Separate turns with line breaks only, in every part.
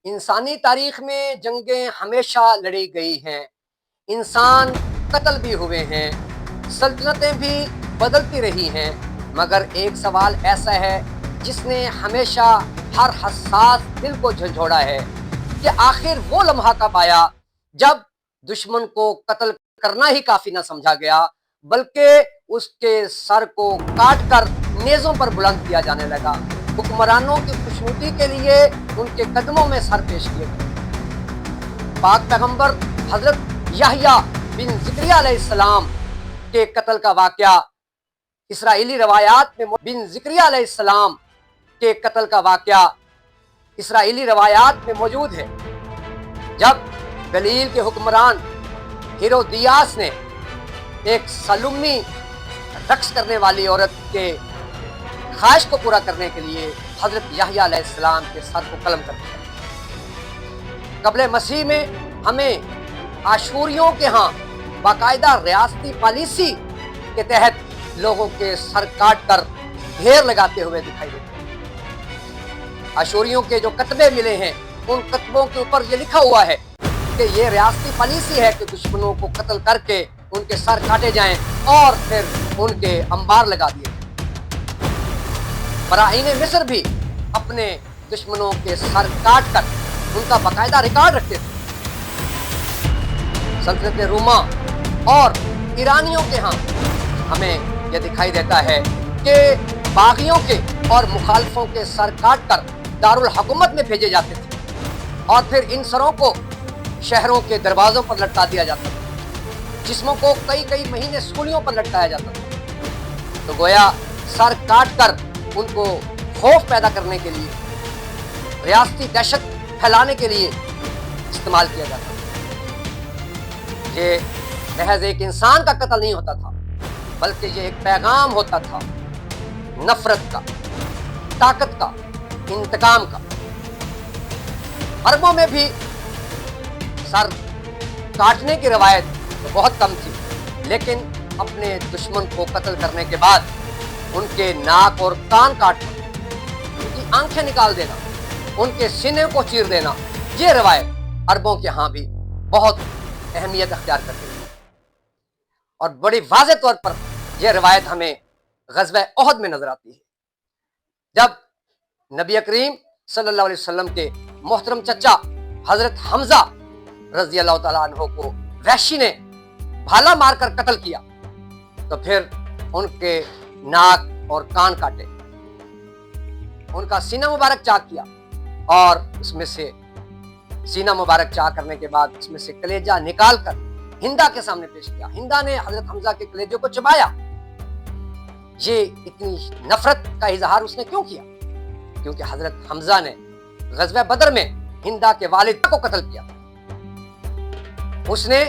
انسانی تاریخ میں جنگیں ہمیشہ لڑی گئی ہیں، انسان قتل بھی ہوئے ہیں، سلطنتیں بھی بدلتی رہی ہیں، مگر ایک سوال ایسا ہے جس نے ہمیشہ ہر حساس دل کو جھنجھوڑا ہے کہ آخر وہ لمحہ کب آیا جب دشمن کو قتل کرنا ہی کافی نہ سمجھا گیا بلکہ اس کے سر کو کاٹ کر نیزوں پر بلند کیا جانے لگا، حکمرانوں کی خوشنودی کے لیے ان کے قدموں میں سر پیش کیے گئے۔ پاک پیغمبر حضرت یحییٰ بن زکریا علیہ السلام کے قتل کا واقعہ اسرائیلی روایات میں بن زکریا علیہ السلام کے قتل کا واقعہ اسرائیلی روایات میں موجود ہے، جب گلیل کے حکمران ہیرودیاس نے ایک سلمی رقص کرنے والی عورت کے خواہش کو پورا کرنے کے لیے حضرت یحییٰ علیہ السلام کے سر کو قلم کر دیا۔ قبل مسیح میں ہمیں آشوریوں کے ہاں باقاعدہ ریاستی پالیسی کے تحت لوگوں کے سر کاٹ کر ڈھیر لگاتے ہوئے دکھائی دیتے ہیں۔ آشوریوں کے جو کتبے ملے ہیں ان کتبوں کے اوپر یہ لکھا ہوا ہے کہ یہ ریاستی پالیسی ہے کہ دشمنوں کو قتل کر کے ان کے سر کاٹے جائیں اور پھر ان کے انبار لگا دیے جائیں۔ فراعین مصر بھی اپنے دشمنوں کے سر کاٹ کر ان کا باقاعدہ ریکارڈ رکھتے تھے۔ سلطنت روما اور ایرانیوں کے ہاں ہمیں یہ دکھائی دیتا ہے کہ باغیوں کے اور مخالفوں کے سر کاٹ کر دارالحکومت میں بھیجے جاتے تھے اور پھر ان سروں کو شہروں کے دروازوں پر لٹکا دیا جاتا تھا، جسموں کو کئی مہینے سولیوں پر لٹکایا جاتا تھا۔ تو گویا سر کاٹ کر ان کو خوف پیدا کرنے کے لیے، ریاستی دہشت پھیلانے کے لیے استعمال کیا جاتا تھا۔ یہ محض ایک انسان کا قتل نہیں ہوتا تھا بلکہ یہ ایک پیغام ہوتا تھا نفرت کا، طاقت کا، انتقام کا۔ عربوں میں بھی سر کاٹنے کی روایت بہت کم تھی، لیکن اپنے دشمن کو قتل کرنے کے بعد ان کے ناک اور کان کاٹنا، ان کی آنکھیں نکال دینا، ان کے سینے کو چیر دینا، یہ روایت عربوں کے ہاں بھی بہت اہمیت اختیار کرتی ہے۔ اور بڑی واضح طور پر یہ روایت ہمیں غزوہ احد میں نظر آتی ہے، جب نبی کریم صلی اللہ علیہ وسلم کے محترم چچا حضرت حمزہ رضی اللہ تعالیٰ عنہ کو وحشی نے بھالا مار کر قتل کیا، تو پھر ان کے ناک اور کان کاٹے، ان کا سینہ مبارک چاک کیا اور اس میں سے سینہ مبارک چاک کرنے کے بعد اس میں سے کلیجہ نکال کر ہندا کے سامنے پیش کیا۔ ہندا نے حضرت حمزہ کے کلیجے کو چبایا۔ یہ اتنی نفرت کا اظہار اس نے کیوں کیا؟ کیونکہ حضرت حمزہ نے غزوہ بدر میں ہندا کے والد کو قتل کیا۔ اس نے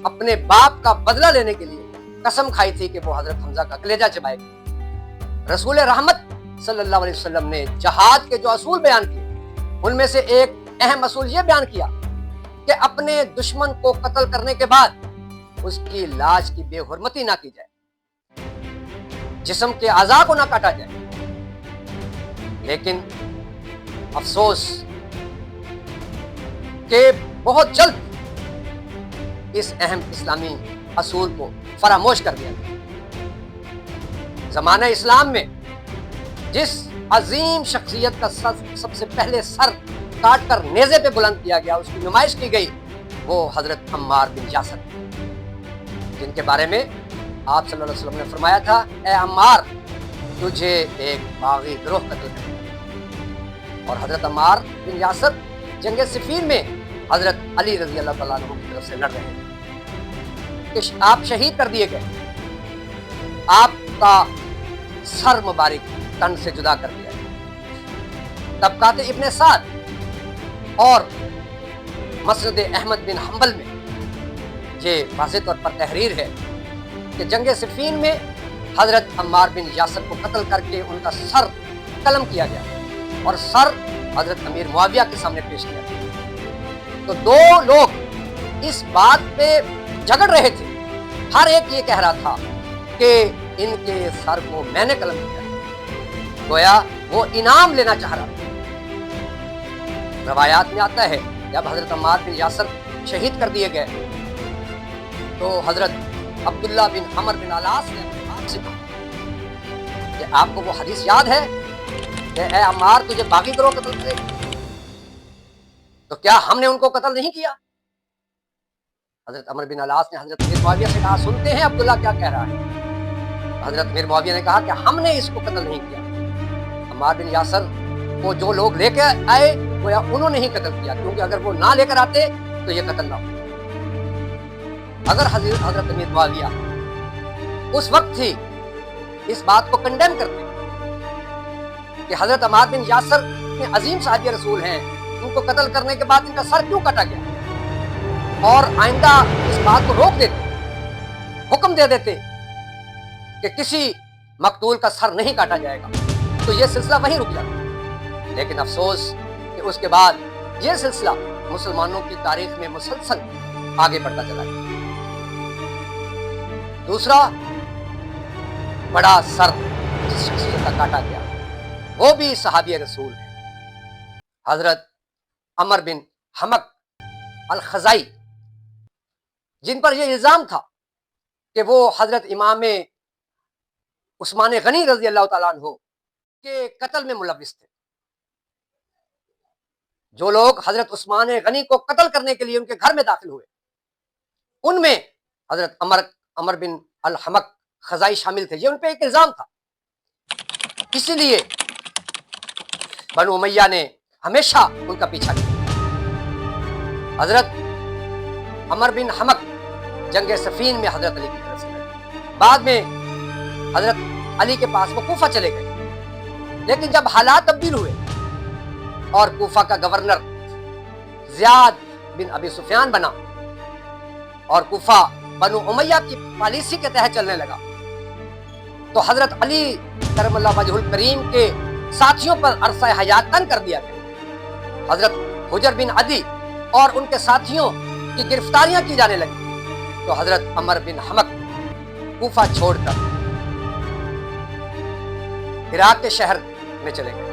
اپنے باپ کا بدلہ لینے کے لیے قسم کھائی تھی کہ وہ حضرت حمزہ کا کلیجہ چبائے گا۔ رسول رحمت صلی اللہ علیہ وسلم نے جہاد کے جو اصول بیان کیے ان میں سے ایک اہم اصول یہ بیان کیا کہ اپنے دشمن کو قتل کرنے کے بعد اس کی لاش کی بے حرمتی نہ کی جائے، جسم کے اعضاء کو نہ کاٹا جائے۔ لیکن افسوس کہ بہت جلد اس اہم اسلامی اصول کو فراموش کر دیا گیا۔ زمانہ اسلام میں جس عظیم شخصیت کا سب سے پہلے سر کاٹ کر نیزے پہ بلند کیا گیا، اس کی نمائش کی گئی، وہ حضرت عمار بن یاسر، جن کے بارے میں آپ صلی اللہ علیہ وسلم نے فرمایا تھا، اے عمار تجھے ایک باغی گروہ قتل کرے۔ اور حضرت عمار بن یاسر جنگ صفین میں حضرت علی رضی اللہ تعالیٰ عنہ کی طرف سے لڑ رہے تھے کہ آپ شہید کر دیے گئے، آپ کا سر مبارک تن سے جدا کر دیا گیا۔ طبقات ابن سعد اور مسند احمد بن حنبل میں یہ واضح طور پر تحریر ہے کہ جنگ صفین میں حضرت عمار بن یاسر کو قتل کر کے ان کا سر قلم کیا گیا اور سر حضرت امیر معاویہ کے سامنے پیش کیا گیا۔ تو دو لوگ اس بات پہ جھگڑ رہے تھے، ہر ایک یہ کہہ رہا تھا کہ ان کے سر کو میں نے قلم کیا، گویا وہ انعام لینا چاہ رہا تھا۔ روایات میں آتا ہے جب حضرت عمار بن یاسر شہید کر دیے گئے تو حضرت عبداللہ بن عمر بن علاس نے آپ سے کہا کہ آپ کو وہ حدیث یاد ہے کہ اے عمار تجھے باقی گروہ قتل کرے گا، تو کیا ہم نے ان کو قتل نہیں کیا؟ حضرت عمر بن علاس نے حضرت امیر معاویہ سے کہا سنتے ہیں عبداللہ کیا کہہ رہا ہے؟ حضرت امیر معاویہ نے کہا کہ ہم نے اس کو قتل نہیں کیا، عمار بن یاسر کو جو لوگ لے کے آئے وہ انہوں نے ہی قتل کیا، کیونکہ اگر وہ نہ لے کر آتے تو یہ قتل نہ ہو۔ اگر حضرت امیر معاویہ اس وقت ہی اس بات کو کنڈیم کرتے کہ حضرت عمار بن یاسر اتنے عظیم صحابی رسول ہیں، ان کو قتل کرنے کے بعد ان کا سر کیوں کاٹا گیا، اور آئندہ اس بات کو روک دیتے، حکم دے دیتے کہ کسی مقتول کا سر نہیں کاٹا جائے گا، تو یہ سلسلہ وہیں رک جاتا۔ لیکن افسوس کہ اس کے بعد یہ سلسلہ مسلمانوں کی تاریخ میں مسلسل آگے بڑھتا چلا گیا۔ دوسرا بڑا سر جس شخصیت کا کاٹا گیا وہ بھی صحابی رسول ہے، حضرت عمر بن حمق الخزائی، جن پر یہ الزام تھا کہ وہ حضرت امام عثمان غنی رضی اللہ تعالیٰ عنہ کے قتل میں ملوث تھے۔ جو لوگ حضرت عثمان غنی کو قتل کرنے کے لیے ان کے گھر میں داخل ہوئے ان میں حضرت عمر بن الحمق خزائی شامل تھے، یہ ان پہ ایک الزام تھا۔ اسی لیے بنو امیہ نے ہمیشہ ان کا پیچھا کیا۔ حضرت عمر بن حمق جنگ صفین میں حضرت علی کی طرف سے لڑے، بعد میں حضرت علی کے پاس وہ کوفہ چلے گئے، لیکن جب حالات تبدیل ہوئے اور کوفہ کا گورنر زیاد بن ابی سفیان بنا اور کوفہ بنو امیہ کی پالیسی کے تحت چلنے لگا، تو حضرت علی کرم اللہ وجہ الکریم کے ساتھیوں پر عرصہ حیات تنگ کر دیا گیا۔ حضرت حجر بن عدی اور ان کے ساتھیوں کی گرفتاریاں کی جانے لگی، تو حضرت عمر بن حمق کوفہ چھوڑ کر عراق کے شہر میں چلے گئے،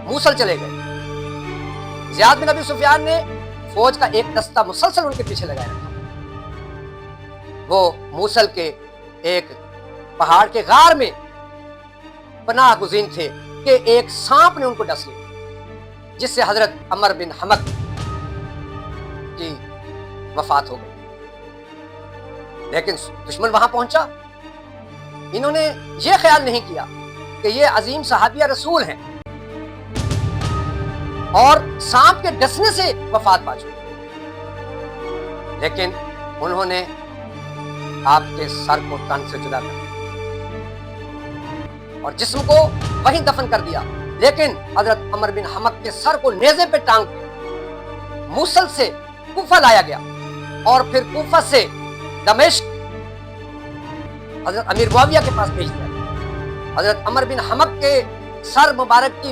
موصل چلے گئے۔ زیاد بن ابی سفیان نے فوج کا ایک دستہ مسلسل ان کے پیچھے لگائے رکھا، وہ موصل کے ایک پہاڑ کے غار میں پناہ گزین تھے کہ ایک سانپ نے ان کو ڈس لیا، جس سے حضرت عمر بن حمق کی وفات ہو گئی۔ لیکن دشمن وہاں پہنچا، انہوں نے یہ خیال نہیں کیا کہ یہ عظیم صحابیہ رسول ہیں اور سانپ کے ڈسنے سے وفات پا چکے، لیکن انہوں نے آپ کے سر کو تن سے جدا کر دیا اور جسم کو وہیں دفن کر دیا، لیکن حضرت عمر بن حمق کے سر کو نیزے پہ ٹانگ کے موصل سے کوفہ لایا گیا اور پھر کوفہ سے دمشق حضرت امیر معاویہ کے پاس بھیج دیا گیا۔ حضرت عمر بن حمق کے سر مبارک کی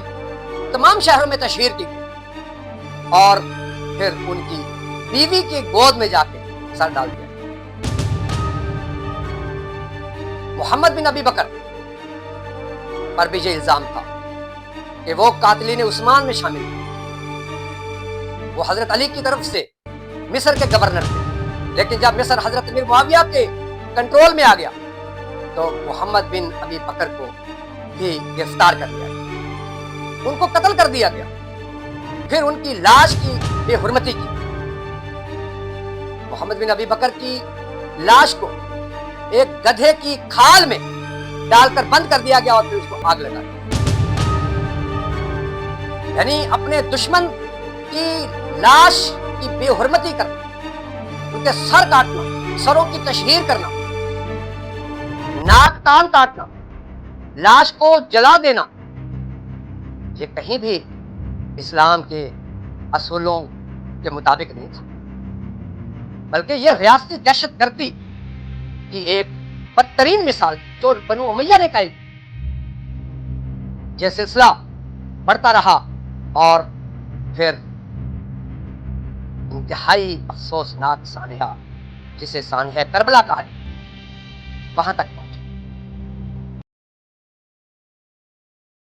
تمام شہروں میں تشہیر کی گئی اور پھر ان کی بیوی کی گود میں جا کے سر ڈال دیا۔ محمد بن ابی بکر پر بھی یہ الزام تھا کہ وہ قاتلین عثمان میں شامل تھے، وہ حضرت علی کی طرف سے مصر کے گورنر تھے، لیکن جب مصر حضرت امیر معاویہ کے کنٹرول میں آ گیا تو محمد بن ابی بکر کو بھی گرفتار کر لیا گیا، ان کو قتل کر دیا گیا، پھر ان کی لاش کی بے حرمتی کی۔ محمد بن ابی بکر کی لاش کو ایک گدھے کی کھال میں ڈال کر بند کر دیا گیا اور پھر اس کو آگ لگا دیا، یعنی اپنے دشمن کی لاش کی بے حرمتی کرنا، ان کے سر کاٹنا، سروں کی تشہیر کرنا، ناک کان کاٹنا، لاش کو جلا دینا، یہ کہیں بھی اسلام کے اصولوں کے مطابق نہیں تھا، بلکہ یہ ریاستی دہشت گردی کی ایک بدترین مثال جو بنو امیہ نے قائم کی۔ یہ سلسلہ بڑھتا رہا اور پھر انتہائی افسوسناک سانحہ، جسے سانحہ کربلا کہا وہاں تک